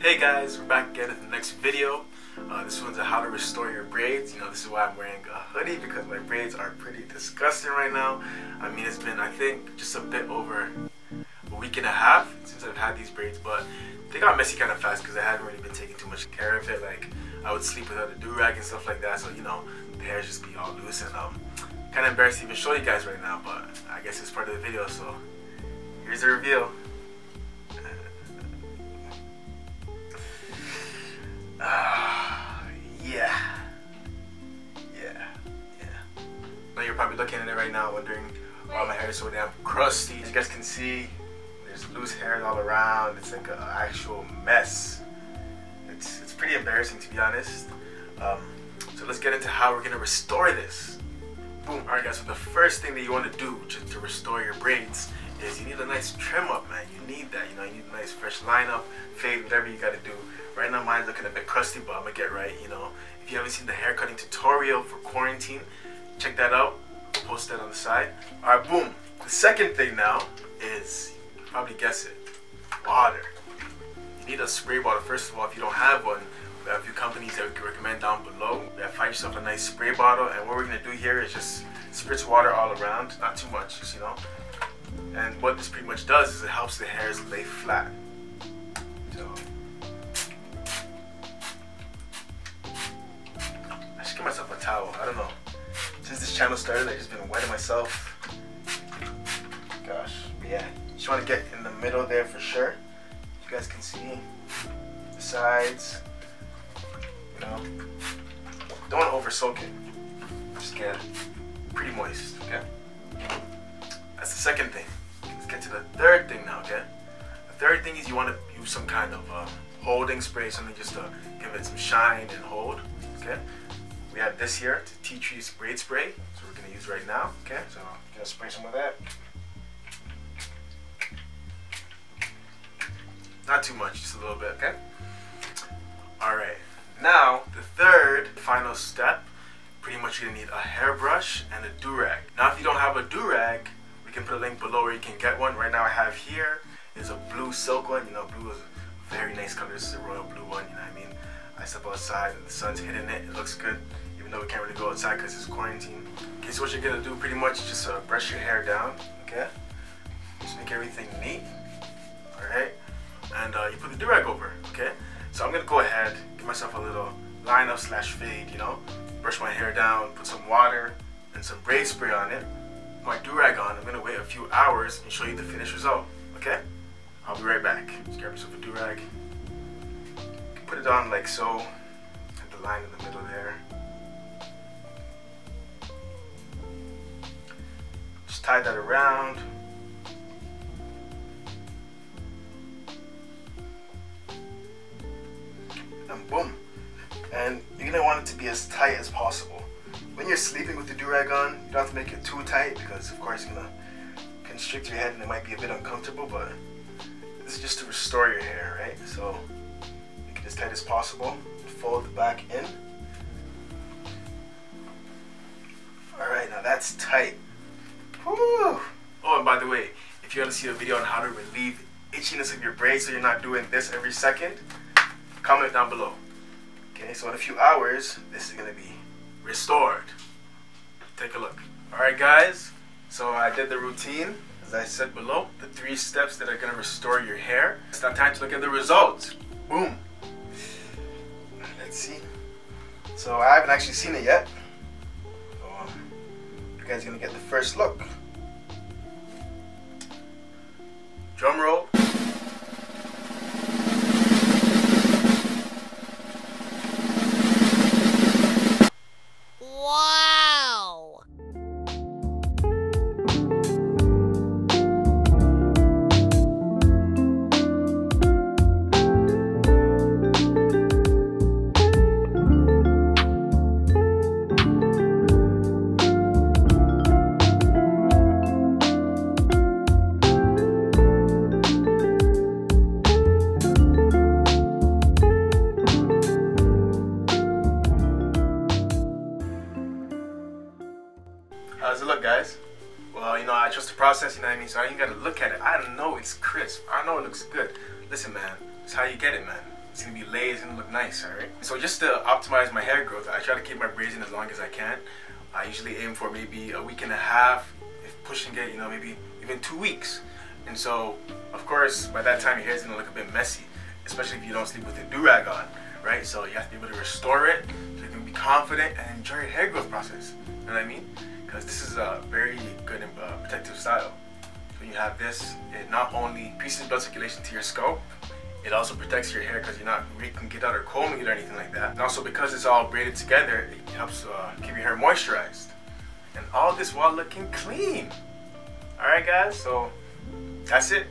Hey guys, we're back again with the next video. This one's a how to restore your braids. You know, this is why I'm wearing a hoodie, because my braids are pretty disgusting right now. I mean, it's been, I think, just a bit over a week and a half since I've had these braids, but they got messy kind of fast because I haven't really been taking too much care of it. Like, I would sleep without a do-rag and stuff like that, so you know, the hairs just be all loose, and kind of embarrassed to even show you guys right now, but I guess it's part of the video, so here's the reveal. Now you're probably looking at it right now wondering why my hair is so damn crusty. As you guys can see, there's loose hairs all around. It's like an actual mess. It's pretty embarrassing, to be honest. So let's get into how we're gonna restore this. Boom. Alright guys, so the first thing that you want to do just to restore your braids is you need a nice trim up, man. You need that, you know, you need a nice fresh lineup, fade, whatever you gotta do. Right now mine's looking a bit crusty, but I'm gonna get right, you know. If you haven't seen the hair cutting tutorial for quarantine, check that out. I'll post that on the side. Alright, boom. The second thing now is, you can probably guess it, water. You need a spray bottle. First of all, if you don't have one, we have a few companies that we can recommend down below. Find yourself a nice spray bottle, and what we're gonna do here is just spritz water all around, not too much, just, you know. And what this pretty much does is it helps the hairs lay flat. So I should give myself a towel. I don't know. Since this channel started, I've just been wetting myself. Gosh, but yeah, you just want to get in the middle there for sure. You guys can see the sides. You know, don't want to over soak it. Just get pretty moist. Okay. That's the second thing. Let's get to the third thing now. Okay. The third thing is you want to use some kind of holding spray, something just to give it some shine and hold. Okay. We have this here, it's a tea tree braid spray, so we're gonna use right now. Okay. So I'm gonna spray some of that. Not too much, just a little bit. Okay. All right. Now the third, final step. Pretty much you're gonna need a hairbrush and a do-rag. Now if you don't have a do-rag, we can put a link below where you can get one. Right now I have here is a blue silk one. You know, blue is a very nice color. This is a royal blue one, you know what I mean? I step outside and the sun's hitting it. It looks good, even though we can't really go outside because it's quarantine. Okay, so what you're gonna do pretty much is just brush your hair down, okay? Just make everything neat, all right? And you put the do-rag over, okay? So I'm gonna go ahead, give myself a little lineup slash fade, you know? Brush my hair down, put some water and some braid spray on it. Put my do-rag on. I'm gonna wait a few hours and show you the finished result, okay? I'll be right back. Just grab yourself a do-rag. Put it on like so, at the line in the middle there. Just tie that around. And boom. And you're gonna want it to be as tight as possible. When you're sleeping with the do-rag on, you don't have to make it too tight because of course it's gonna constrict your head and it might be a bit uncomfortable, but this is just to restore your hair, right? So make it as tight as possible. Fold the back in. Alright, now that's tight. Woo! Oh, and by the way, if you want to see a video on how to relieve itchiness of your braids so you're not doing this every second, comment down below. Okay, so in a few hours, this is going to be restored. Take a look. Alright guys, so I did the routine, as I said below, the 3 steps that are going to restore your hair. It's now time to look at the results. Boom. Let's see. So I haven't actually seen it yet. So, you guys are going to get the first look. Drum roll. Wow! How does it look, guys? Well, you know, I trust the process, you know what I mean? So I ain't gotta look at it. I know it's crisp. I know it looks good. Listen, man, it's how you get it, man. It's gonna be laid, it's gonna look nice, alright? So just to optimize my hair growth, I try to keep my braids in as long as I can. I usually aim for maybe a week and a half, if pushing it, you know, maybe even 2 weeks. And so, of course, by that time your hair's gonna look a bit messy, especially if you don't sleep with a do-rag on, right? So you have to be able to restore it, so you can be confident and enjoy your hair growth process. You know what I mean? Because this is a very good and protective style. So when you have this, it not only increases blood circulation to your scalp, it also protects your hair because you're not raking it out or combing it or anything like that. And also because it's all braided together, it helps keep your hair moisturized. And all this while looking clean. Alright guys, so that's it.